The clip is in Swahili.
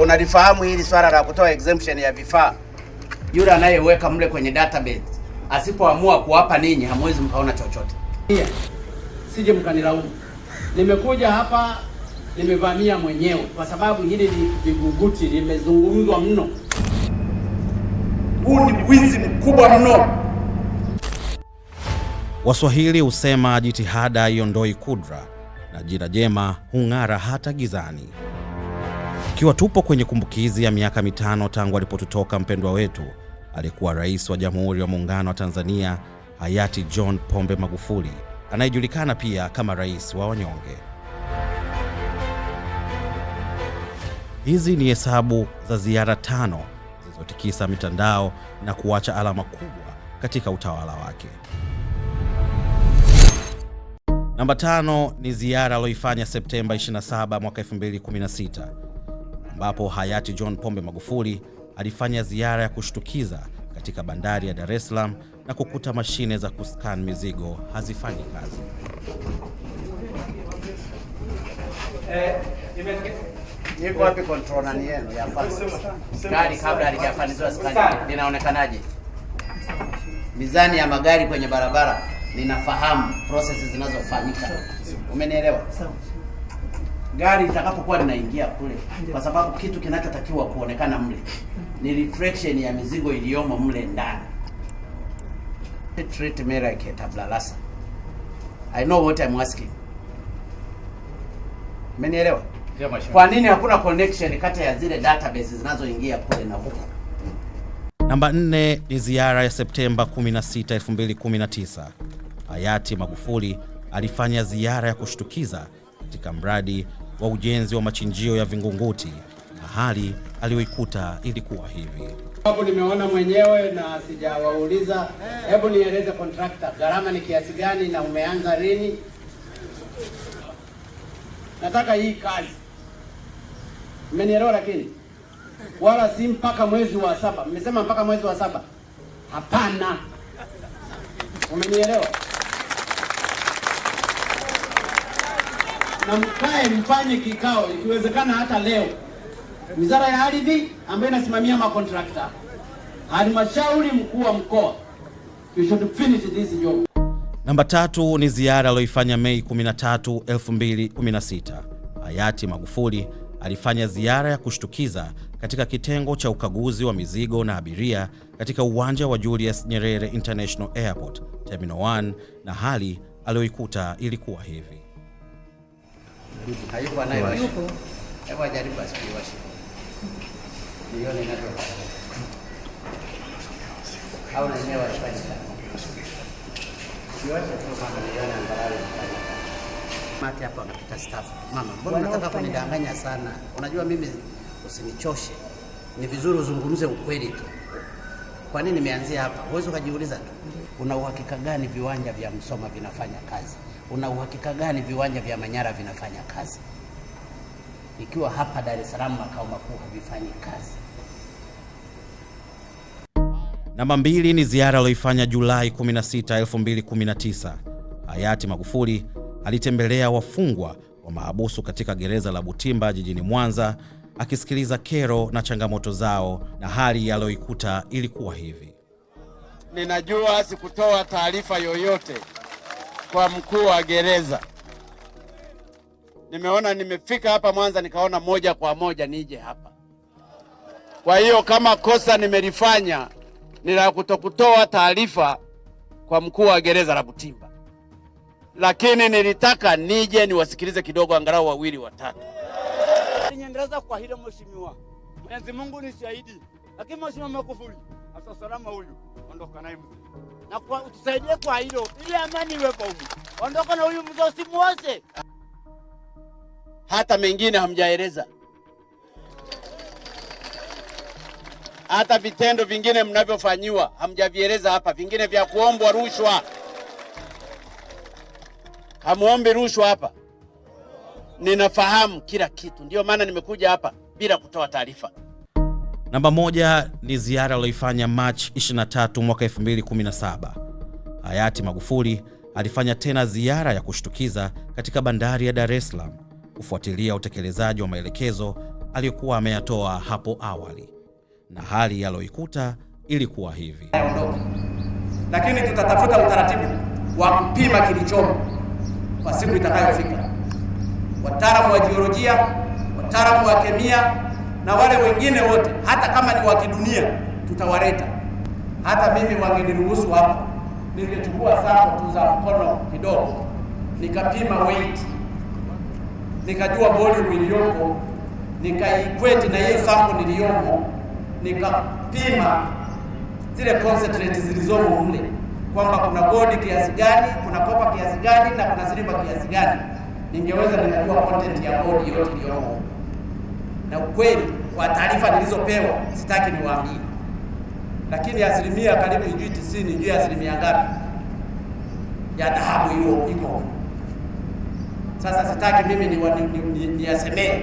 Unalifahamu hili swala la kutoa exemption ya vifaa? Yule anayeweka mle kwenye database asipoamua kuwapa ninyi, hamwezi mkaona chochote. Sije mkanilaumu. Nimekuja hapa nimevamia mwenyewe kwa sababu hili ni viguguti limezungumzwa mno. Huu ni wizi mkubwa mno. Waswahili husema jitihada iondoi kudra na jina jema hung'ara hata gizani. Ikiwa tupo kwenye kumbukizi ya miaka 5 tangu alipotutoka mpendwa wetu, alikuwa Rais wa Jamhuri ya Muungano wa Tanzania hayati John Pombe Magufuli, anayejulikana pia kama rais wa wanyonge. Hizi ni hesabu za ziara 5 zilizotikisa mitandao na kuacha alama kubwa katika utawala wake. Namba 5 ni ziara aliyoifanya Septemba 27 mwaka 2016, ambapo hayati John Pombe Magufuli alifanya ziara ya kushtukiza katika bandari ya Dar es Salaam na kukuta mashine za kuscan mizigo hazifanyi kazi. Niko wapi control nani yenu ya pasi? Gari kabla halijafanikiwa scan linaonekanaje? Mizani ya magari kwenye barabara, ninafahamu processes zinazofanyika. Umenielewa? Gari litakapokuwa linaingia kule, kwa sababu kitu kinachotakiwa kuonekana mle ni reflection ya mizigo iliyomo mle ndani. Treat me like a tabla rasa. I know what I'm asking. Umenielewa? Kwa nini hakuna connection kati ya zile databases zinazoingia kule na huko? Namba 4 ni ziara ya Septemba 16, 2019. Hayati Magufuli alifanya ziara ya kushtukiza katika mradi wa ujenzi wa machinjio ya Vingunguti, na hali aliyoikuta ilikuwa hivi. Hapo nimeona mwenyewe na sijawauliza. Hebu nieleze contractor, gharama ni kiasi gani na umeanza lini? Nataka hii kazi. Mmenielewa? Lakini wala si mpaka mwezi wa 7. Mmesema mpaka mwezi wa 7. Hapana. Umenielewa? Na mkae mfanye kikao ikiwezekana hata leo. Wizara ya Ardhi ambayo inasimamia makontrakta, halmashauri, mkuu wa mkoa, you should finish this job. Namba 3 ni ziara aliyoifanya Mei 13, 2016. Hayati Magufuli alifanya ziara ya kushtukiza katika kitengo cha ukaguzi wa mizigo na abiria katika uwanja wa Julius Nyerere International Airport, Terminal 1, na hali aliyoikuta ilikuwa hivi. Hayupo anayewashi. Hebu ajaribu asiwashi. Nione ndio. Au nenyewe washaji. Siwache tu kama nione angalau. Mati hapa unapita staff. Mama, mbona unataka kunidanganya sana? Unajua mimi usinichoshe. Ni vizuri uzungumze ukweli tu. Kwa nini nimeanzia hapa? Huwezi ukajiuliza tu. Una uhakika gani viwanja vya Msoma vinafanya kazi? Una uhakika gani viwanja vya Manyara vinafanya kazi? Ikiwa hapa Dar es Salaam makao makuu havifanyi kazi. Namba 2 ni ziara aliyoifanya Julai 16, 2019. Hayati Magufuli alitembelea wafungwa wa mahabusu katika gereza la Butimba jijini Mwanza, akisikiliza kero na changamoto zao, na hali aliyoikuta ilikuwa hivi. Ninajua sikutoa taarifa yoyote kwa mkuu wa gereza. Nimeona nimefika hapa Mwanza nikaona moja kwa moja nije hapa. Kwa hiyo kama kosa nimelifanya ni la kutokutoa taarifa kwa mkuu wa gereza la Butimba, lakini nilitaka nije niwasikilize kidogo angalau 2 watatu. Niendeleza kwa hilo mheshimiwa. Mwenyezi Mungu ni shahidi. Lakini mheshimiwa Magufuli, hasa salama huyu, ondoka naye mzee. Na kwa utusaidie kwa hilo ili amani iwepo huko. Ondoka na huyu mzee usimuose. Hata mengine hamjaeleza. Hata vitendo vingine mnavyofanyiwa hamjavieleza hapa, vingine vya kuombwa rushwa. Hamuombi rushwa hapa. Ninafahamu kila kitu, ndio maana nimekuja hapa bila kutoa taarifa. Namba 1 ni ziara aliyoifanya March 23 mwaka 2017. Hayati Magufuli alifanya tena ziara ya kushtukiza katika bandari ya Dar es Salaam kufuatilia utekelezaji wa maelekezo aliyokuwa ameyatoa hapo awali, na hali aliyoikuta ilikuwa hivi. Lakini tutatafuta utaratibu wa kupima kilichomo kwa siku itakayofika. Wataalamu wa jiolojia, wataalamu wa kemia na wale wengine wote, hata kama ni wa kidunia, tutawaleta. Hata mimi wangeniruhusu hapa, ningechukua sample tu za mkono kidogo, nikapima weight, nikajua volume iliyoko, nikaikweti na hiyo sample niliyomo, nikapima zile concentrate zilizomo mle, kwamba kuna gold kiasi gani, kuna copper kiasi gani na kuna silver kiasi gani, ningeweza nikajua content ya gold yote iliyomo. Na ukweli kwa taarifa nilizopewa, sitaki niwaambie, lakini asilimia karibu 90, asilimia ngapi ya dhahabu hiyo iko. Sasa sitaki mimi niyasemee.